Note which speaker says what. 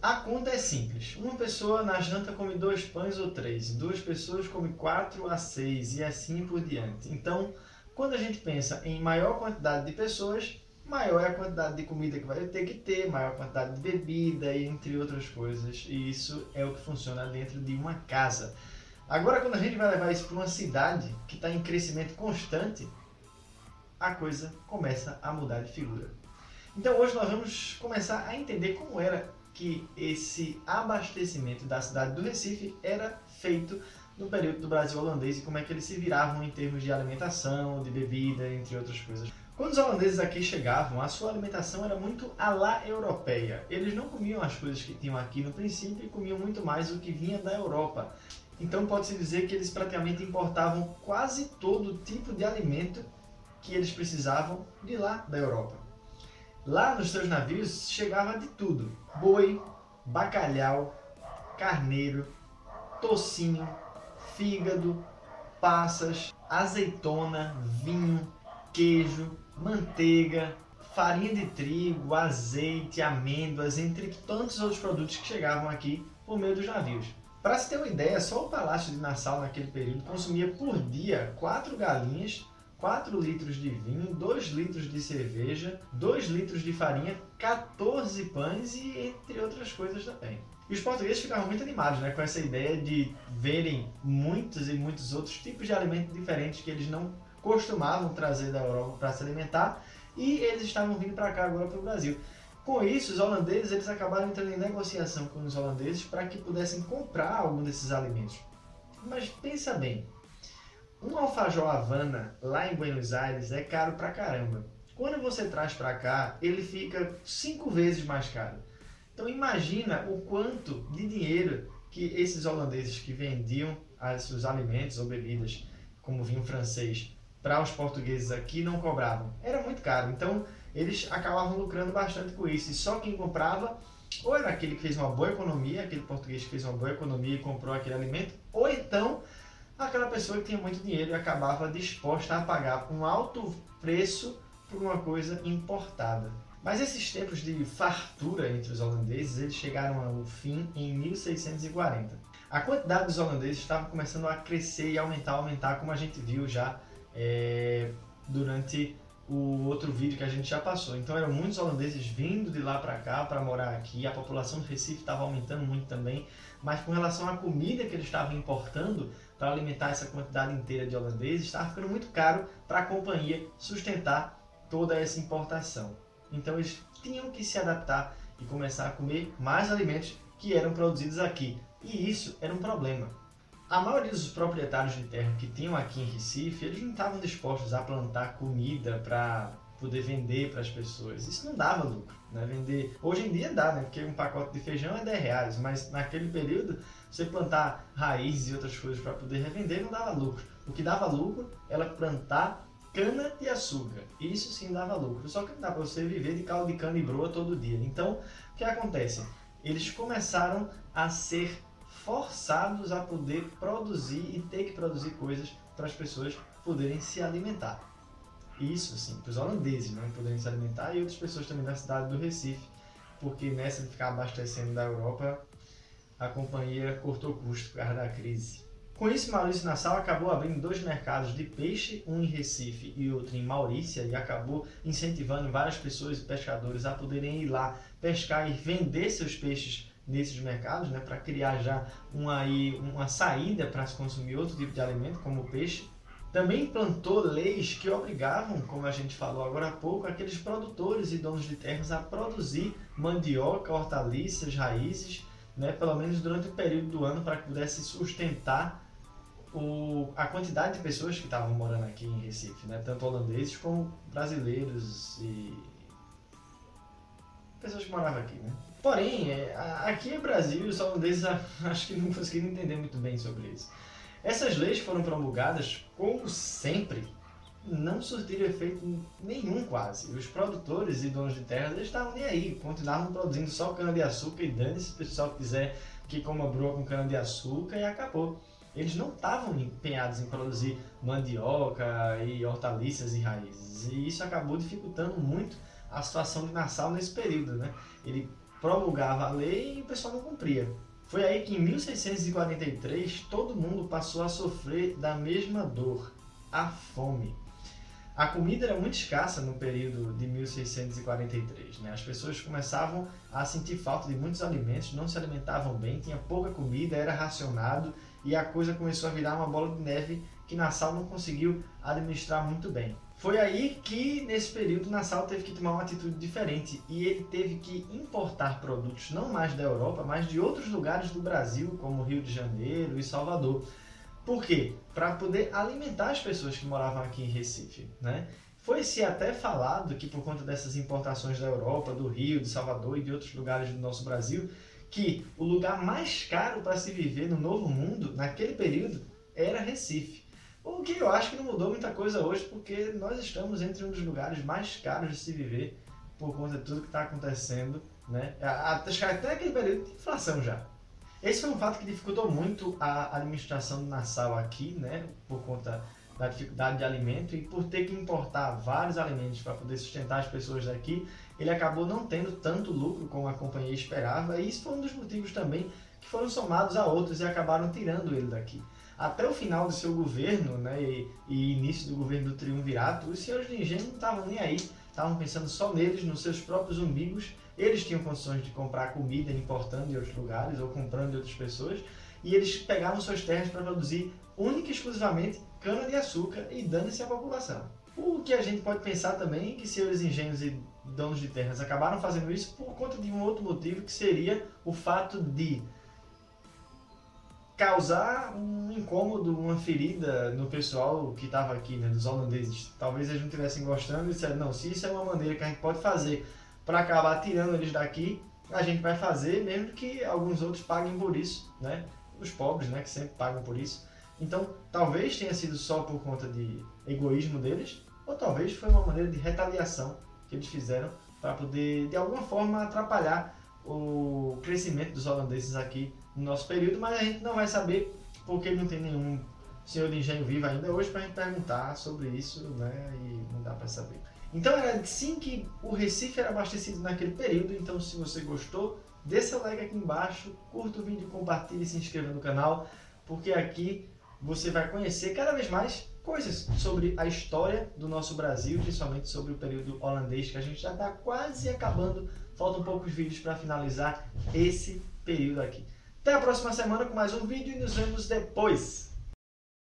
Speaker 1: A conta é simples. Uma pessoa na janta come 2 pães ou 3, 2 pessoas comem 4 a 6 e assim por diante. Então, quando a gente pensa em maior quantidade de pessoas, maior é a quantidade de comida que vai ter que ter, maior quantidade de bebida, entre outras coisas. E isso é o que funciona dentro de uma casa. Agora, quando a gente vai levar isso para uma cidade que está em crescimento constante, a coisa começa a mudar de figura. Então, hoje nós vamos começar a entender como era que esse abastecimento da cidade do Recife era feito no período do Brasil holandês e como é que eles se viravam em termos de alimentação, de bebida, entre outras coisas. Quando os holandeses aqui chegavam, a sua alimentação era muito à la europeia. Eles não comiam as coisas que tinham aqui no princípio e comiam muito mais o que vinha da Europa. Então pode-se dizer que eles praticamente importavam quase todo tipo de alimento que eles precisavam de lá da Europa. Lá nos seus navios chegava de tudo: boi, bacalhau, carneiro, tocinho, fígado, passas, azeitona, vinho, queijo, manteiga, farinha de trigo, azeite, amêndoas, entre tantos outros produtos que chegavam aqui por meio dos navios. Para se ter uma ideia, só o Palácio de Nassau naquele período consumia por dia 4 galinhas, 4 litros de vinho, 2 litros de cerveja, 2 litros de farinha, 14 pães e entre outras coisas também. E os portugueses ficavam muito animados, né, com essa ideia de verem muitos e muitos outros tipos de alimentos diferentes que eles não costumavam trazer da Europa para se alimentar e eles estavam vindo para cá agora para o Brasil. Com isso, os holandeses eles acabaram entrando em negociação com os holandeses para que pudessem comprar algum desses alimentos. Mas pensa bem, um alfajor Havana lá em Buenos Aires é caro pra caramba. Quando você traz para cá, ele fica 5 vezes mais caro. Então imagina o quanto de dinheiro que esses holandeses que vendiam os alimentos ou bebidas, como vinho francês, para os portugueses aqui não cobravam. Era muito caro, então eles acabavam lucrando bastante com isso. E só quem comprava, ou era aquele que fez uma boa economia, aquele português que fez uma boa economia e comprou aquele alimento, ou então aquela pessoa que tinha muito dinheiro e acabava disposta a pagar um alto preço por uma coisa importada. Mas esses tempos de fartura entre os holandeses, eles chegaram ao fim em 1640. A quantidade dos holandeses estava começando a crescer e aumentar, como a gente viu já durante o outro vídeo que a gente já passou. Então eram muitos holandeses vindo de lá para cá para morar aqui, a população do Recife estava aumentando muito também, mas com relação à comida que eles estavam importando para alimentar essa quantidade inteira de holandeses, estava ficando muito caro para a companhia sustentar toda essa importação. Então eles tinham que se adaptar e começar a comer mais alimentos que eram produzidos aqui. E isso era um problema. A maioria dos proprietários de terra que tinham aqui em Recife, eles não estavam dispostos a plantar comida para poder vender para as pessoas. Isso não dava lucro, né? Vender... Hoje em dia dá, né? Porque um pacote de feijão é R$10, mas naquele período, você plantar raízes e outras coisas para poder revender não dava lucro. O que dava lucro era plantar cana de açúcar. Isso sim dava lucro. Só que não dá para você viver de caldo de cana e broa todo dia. Então, o que acontece? Eles começaram a ser forçados a poder produzir e ter que produzir coisas para as pessoas poderem se alimentar. Isso sim, para os holandeses não poderem se alimentar e outras pessoas também da cidade do Recife, porque nessa de ficar abastecendo da Europa, a companhia cortou custo por causa da crise. Com isso, Maurício Nassau acabou abrindo 2 mercados de peixe, um em Recife e outro em Maurícia, e acabou incentivando várias pessoas e pescadores a poderem ir lá pescar e vender seus peixes nesses mercados, né, para criar já uma saída para se consumir outro tipo de alimento, como o peixe. Também implantou leis que obrigavam, como a gente falou agora há pouco, aqueles produtores e donos de terras a produzir mandioca, hortaliças, raízes, né, pelo menos durante o período do ano, para que pudesse sustentar a quantidade de pessoas que estavam morando aqui em Recife, né, tanto holandeses como brasileiros e pessoas que moravam aqui, né? Porém, aqui no Brasil, os holandeses acho que não conseguiram entender muito bem sobre isso. Essas leis foram promulgadas, como sempre, não surtiram efeito nenhum quase. Os produtores e donos de terras eles estavam nem aí, continuavam produzindo só cana-de-açúcar e dane-se se o pessoal quiser que coma broa com cana-de-açúcar e acabou. Eles não estavam empenhados em produzir mandioca e hortaliças e raízes. E isso acabou dificultando muito a situação de Nassau nesse período, né? Ele promulgava a lei e o pessoal não cumpria. Foi aí que em 1643 todo mundo passou a sofrer da mesma dor, a fome. A comida era muito escassa no período de 1643, né? As pessoas começavam a sentir falta de muitos alimentos, não se alimentavam bem, tinha pouca comida, era racionado e a coisa começou a virar uma bola de neve que Nassau não conseguiu administrar muito bem. Foi aí que, nesse período, Nassau teve que tomar uma atitude diferente e ele teve que importar produtos não mais da Europa, mas de outros lugares do Brasil, como Rio de Janeiro e Salvador. Por quê? Para poder alimentar as pessoas que moravam aqui em Recife, né? Foi-se até falado que por conta dessas importações da Europa, do Rio, de Salvador e de outros lugares do nosso Brasil, que o lugar mais caro para se viver no Novo Mundo, naquele período, era Recife. O que eu acho que não mudou muita coisa hoje, porque nós estamos entre um dos lugares mais caros de se viver por conta de tudo que está acontecendo, né? Até aquele período de inflação já. Esse foi um fato que dificultou muito a administração do Nassau aqui, né? Por conta da dificuldade de alimento e por ter que importar vários alimentos para poder sustentar as pessoas daqui, ele acabou não tendo tanto lucro como a companhia esperava e isso foi um dos motivos também que foram somados a outros e acabaram tirando ele daqui. Até o final do seu governo, né, e início do governo do Triunvirato, os senhores de engenho não estavam nem aí, estavam pensando só neles, nos seus próprios umbigos. Eles tinham condições de comprar comida importando de outros lugares ou comprando de outras pessoas e eles pegavam suas terras para produzir única e exclusivamente cana-de-açúcar e dane-se a população. O que a gente pode pensar também é que senhores engenhos e donos de terras acabaram fazendo isso por conta de um outro motivo, que seria o fato de causar um incômodo, uma ferida no pessoal que estava aqui, né, dos holandeses. Talvez eles não estivessem gostando e disseram, não, se isso é uma maneira que a gente pode fazer para acabar tirando eles daqui, a gente vai fazer, mesmo que alguns outros paguem por isso, né? Os pobres, né, que sempre pagam por isso. Então, talvez tenha sido só por conta de egoísmo deles, ou talvez foi uma maneira de retaliação que eles fizeram para poder, de alguma forma, atrapalhar o crescimento dos holandeses aqui no nosso período, mas a gente não vai saber porque não tem nenhum senhor de engenho vivo ainda hoje para a gente perguntar sobre isso, né? E não dá para saber. Então era assim que o Recife era abastecido naquele período. Então, se você gostou, dê seu like aqui embaixo, curta o vídeo, compartilhe e se inscreva no canal, porque aqui você vai conhecer cada vez mais coisas sobre a história do nosso Brasil, principalmente sobre o período holandês, que a gente já está quase acabando. Faltam poucos vídeos para finalizar esse período aqui. Até a próxima semana com mais um vídeo e nos vemos depois.